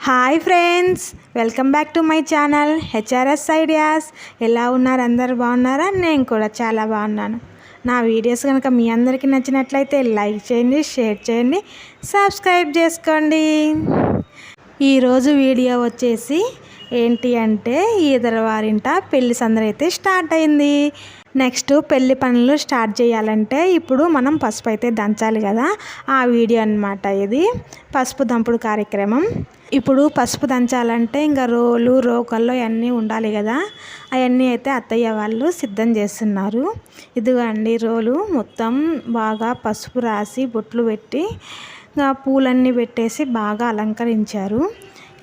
Hi friends, welcome back to my channel HRS ideas. ఎలా ఉన్నారు? అందరు బాగున్నారా? నేను కూడా చాలా బాగున్నాను. నా వీడియోస్ కనుక మీ అందరికీ నచ్చినట్లయితే లైక్ చేయండి, షేర్ చేయండి, సబ్స్క్రైబ్ చేసుకోండి. ఈరోజు వీడియో వచ్చేసి ఏంటి అంటే ఈదరవారింట పెళ్లి సందడి అయితే స్టార్ట్ అయింది. నెక్స్ట్ పెళ్లి పనులు స్టార్ట్ చేయాలంటే ఇప్పుడు మనం పసుపు అయితే దంచాలి కదా, ఆ వీడియో అన్నమాట ఇది. పసుపు దంపుడు కార్యక్రమం. ఇప్పుడు పసుపు దంచాలంటే ఇంకా రోలు రోకల్లో అన్నీ ఉండాలి కదా, అవన్నీ అయితే అత్తయ్య వాళ్ళు సిద్ధం చేస్తున్నారు. ఇదిగోండి రోలు మొత్తం బాగా పసుపు రాసి బొట్లు పెట్టి ఇంకా పూలన్నీ పెట్టేసి బాగా అలంకరించారు.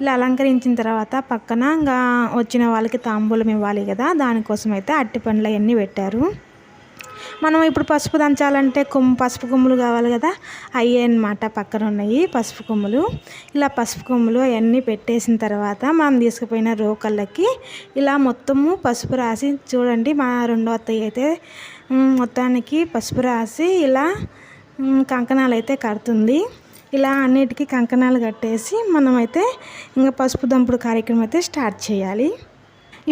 ఇలా అలంకరించిన తర్వాత పక్కన ఇంకా వచ్చిన వాళ్ళకి తాంబూలం ఇవ్వాలి కదా, దానికోసం అయితే అట్టి పండ్లు అవన్నీ పెట్టారు. మనం ఇప్పుడు పసుపు దంచాలంటే పసుపు కొమ్ములు కావాలి కదా, అయ్యే అన్నమాట పక్కన ఉన్నాయి పసుపు కొమ్ములు. ఇలా పసుపు కొమ్ములు అవన్నీ పెట్టేసిన తర్వాత మనం తీసుకుపోయిన రోకళ్ళకి ఇలా మొత్తము పసుపు రాసి చూడండి. మా రెండో అత్తయ్య అయితే మొత్తానికి పసుపు రాసి ఇలా కంకణాలు అయితే కడుతుంది. ఇలా అన్నిటికీ కంకణాలు కట్టేసి మనమైతే ఇంకా పసుపు దంపుడు కార్యక్రమం అయితే స్టార్ట్ చేయాలి.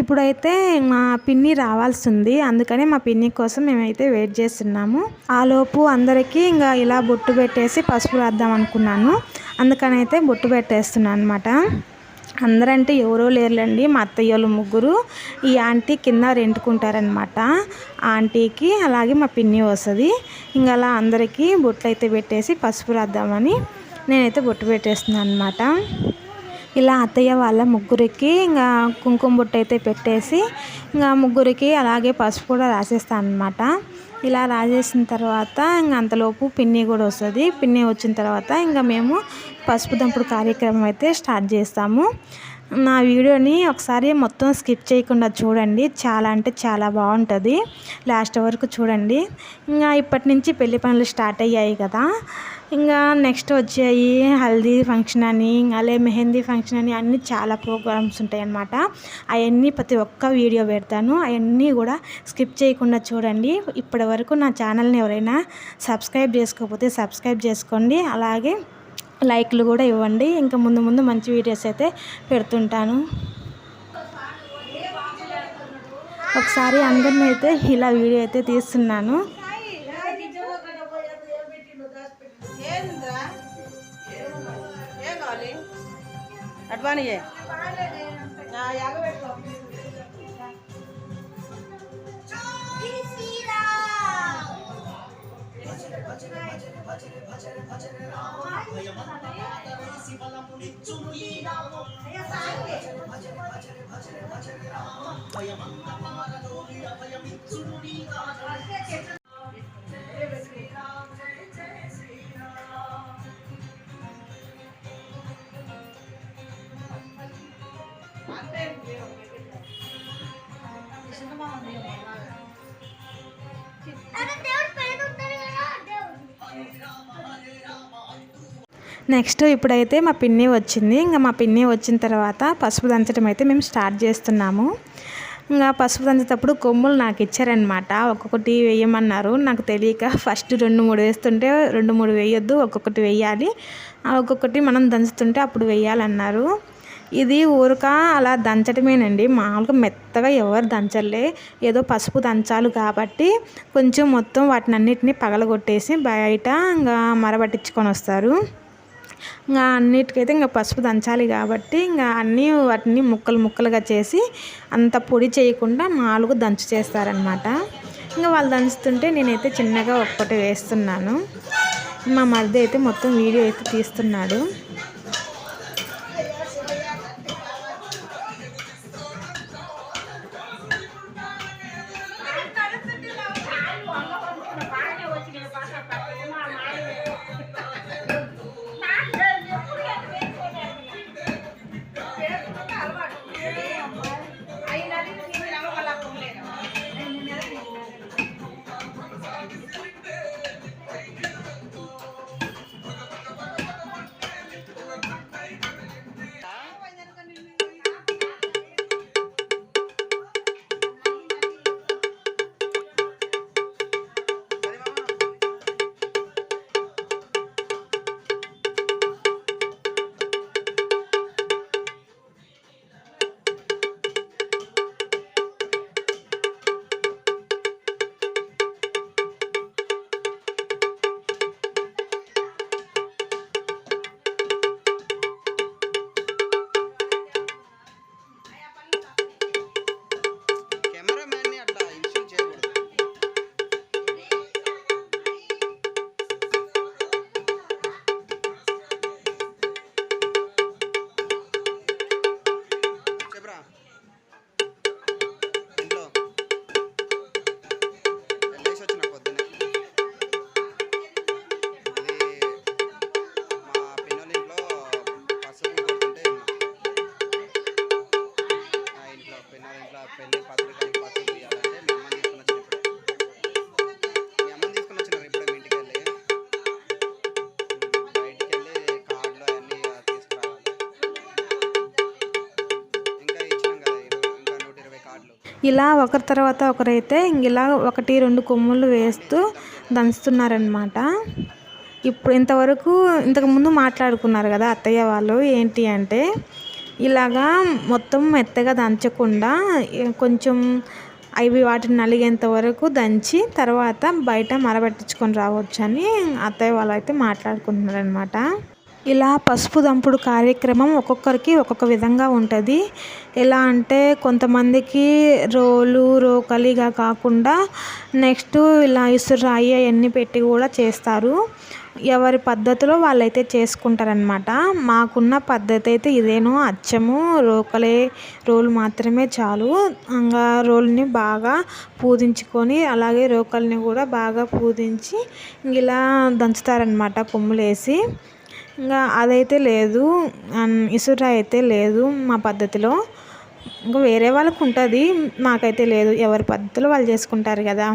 ఇప్పుడైతే మా పిన్ని రావాల్సి ఉంది, అందుకని మా పిన్ని కోసం మేమైతే వెయిట్ చేస్తున్నాము. ఆలోపు అందరికీ ఇంకా ఇలా బొట్టు పెట్టేసి పసుపు రాద్దాం అనుకున్నాను, అందుకని అయితే బొట్టు పెట్టేస్తున్నాను అనమాట. అందరంటే ఎవరో లేరులేండి, మా అత్తయ్య వాళ్ళు ముగ్గురు. ఈ ఆంటీ కింద రెంటుకుంటారనమాట. ఆంటీకి అలాగే మా పిన్ని వస్తుంది. ఇంకా అలా అందరికీ బొట్లు అయితే పెట్టేసి పసుపు రాద్దామని నేనైతే బొట్టు పెట్టేస్తున్నాను అనమాట. ఇలా అత్తయ్య వాళ్ళ ముగ్గురికి ఇంకా కుంకుమ బొట్టు అయితే పెట్టేసి ఇంకా ముగ్గురికి అలాగే పసుపు కూడా రాసేస్తాను అనమాట. ఇలా రాసేసిన తర్వాత ఇంకా అంతలోపు పిన్ని కూడా వస్తుంది. పిన్ని వచ్చిన తర్వాత ఇంకా మేము పసుపు దంపుడు కార్యక్రమం అయితే స్టార్ట్ చేస్తాము. నా వీడియోని ఒకసారి మొత్తం స్కిప్ చేయకుండా చూడండి, చాలా అంటే చాలా బాగుంటుంది. లాస్ట్ వరకు చూడండి. ఇంకా ఇప్పటి నుంచి పెళ్లి పనులు స్టార్ట్ అయ్యాయి కదా, ఇంకా నెక్స్ట్ వచ్చాయి హల్దీ ఫంక్షన్ అని, అలాగే మెహందీ ఫంక్షన్ అని, అన్నీ చాలా ప్రోగ్రామ్స్ ఉంటాయి అన్నమాట. అవన్నీ ప్రతి ఒక్క వీడియో పెడతాను, అవన్నీ కూడా స్కిప్ చేయకుండా చూడండి. ఇప్పటి వరకు నా ఛానల్ని ఎవరైనా సబ్స్క్రైబ్ చేసుకోకపోతే సబ్స్క్రైబ్ చేసుకోండి, అలాగే లైక్లు కూడా ఇవ్వండి. ఇంకా ముందు ముందు మంచి వీడియోస్ అయితే పెడుతుంటాను. ఒకసారి అందరిని అయితే ఇలా వీడియో అయితే తీస్తున్నాను. నెక్స్ట్ ఇప్పుడైతే మా పిన్ని వచ్చింది. ఇంకా మా పిన్ని వచ్చిన తర్వాత పసుపు దంచడం అయితే మేము స్టార్ట్ చేస్తున్నాము. ఇంకా పసుపు దంచేటప్పుడు కొమ్ములు నాకు ఇచ్చారనమాట, ఒక్కొక్కటి వేయమన్నారు. నాకు తెలియక ఫస్ట్ 2-3 వేస్తుంటే 2-3 వేయొద్దు, ఒక్కొక్కటి వేయాలి, ఒక్కొక్కటి మనం దంచుతుంటే అప్పుడు వేయాలన్నారు. ఇది ఊరక అలా దంచడమేనండి, మామూలుగా మెత్తగా ఎవరు దంచలే. ఏదో పసుపు దంచాలి కాబట్టి కొంచెం మొత్తం వాటిని అన్నిటిని పగలగొట్టేసి బయట ఇంకా మరబట్టించుకొని వస్తారు. ఇంకా అన్నిటికైతే ఇంకా పసుపు దంచాలి కాబట్టి ఇంకా అన్నీ వాటిని ముక్కలు ముక్కలుగా చేసి అంత పొడి చేయకుండా మామూలుగా దంచు చేస్తారనమాట. ఇంకా వాళ్ళు దంచుతుంటే నేనైతే చిన్నగా ఒక్కటి వేస్తున్నాను. మా మరిది అయితే మొత్తం వీడియో అయితే తీస్తున్నాడు. ఇలా ఒకరి తర్వాత ఒకరైతే ఇలా 1-2 కొమ్ములు వేస్తూ దంచుతున్నారనమాట. ఇప్పుడు ఇంతకుముందు మాట్లాడుకున్నారు కదా అత్తయ్య వాళ్ళు, ఏంటి అంటే ఇలాగా మొత్తం మెత్తగా దంచకుండా కొంచెం వాటిని నలిగేంత వరకు దంచి తర్వాత బయట మరబెట్టించుకొని రావచ్చని అత్తయ్య వాళ్ళు అయితే మాట్లాడుకుంటున్నారనమాట. ఇలా పసుపు దంపుడు కార్యక్రమం ఒక్కొక్కరికి ఒక్కొక్క విధంగా ఉంటుంది. ఎలా అంటే కొంతమందికి రోకలిగా కాకుండా నెక్స్ట్ ఇలా ఇసురాయి అవన్నీ పెట్టి కూడా చేస్తారు. ఎవరి పద్ధతిలో వాళ్ళైతే చేసుకుంటారనమాట. మాకున్న పద్ధతి అయితే ఇదేనో, అచ్చము రోలు మాత్రమే చాలు. ఇంకా రోలుని బాగా పూజించుకొని అలాగే రోకల్ని కూడా బాగా పూజించి ఇలా దంచుతారనమాట కొమ్ములేసి. ఇంకా అదైతే లేదు, ఇసురాయి అయితే లేదు మా పద్ధతిలో. ఇంకా వేరే వాళ్ళకు ఉంటుంది, మాకైతే లేదు. ఎవరి పద్ధతిలో వాళ్ళు చేసుకుంటారు కదా.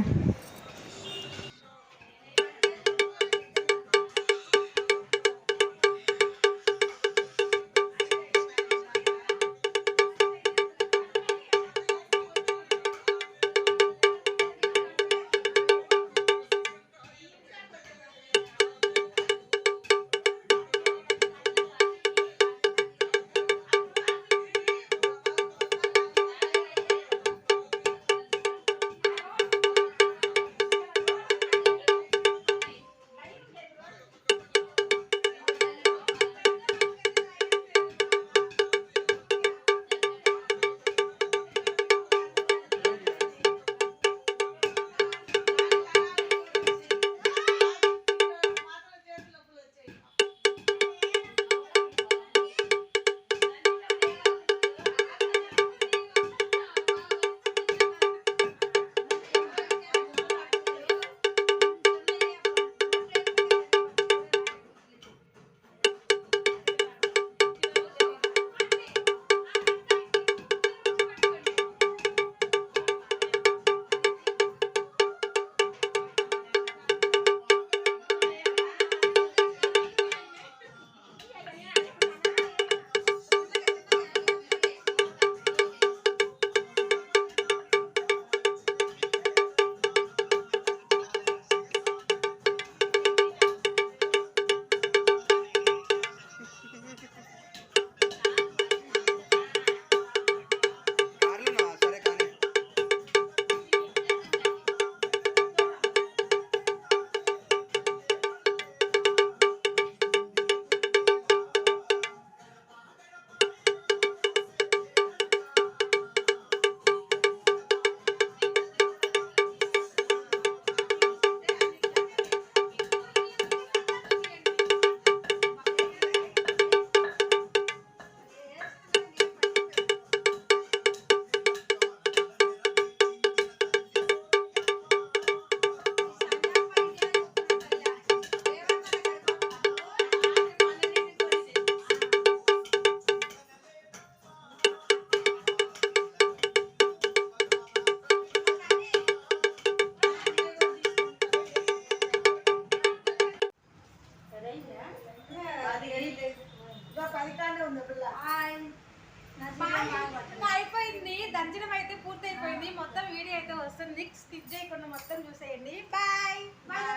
అయిపోయింది, దంచడం అయితే పూర్తి అయిపోయింది. మొత్తం వీడియో అయితే వస్తుంది, స్కిప్ చేయకుండా మొత్తం చూసేయండి. Bye bye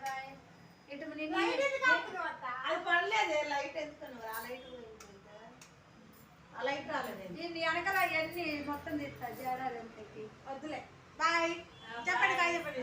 bye. అది పడలేదే, లైట్ ఎందుకు ఆ లైట్ రాలేదు. నేను వెనకాల అవన్నీ మొత్తం తీస్తా, వద్దులే. బాయ్ చెప్పండి, బాయ్ చెప్పండి.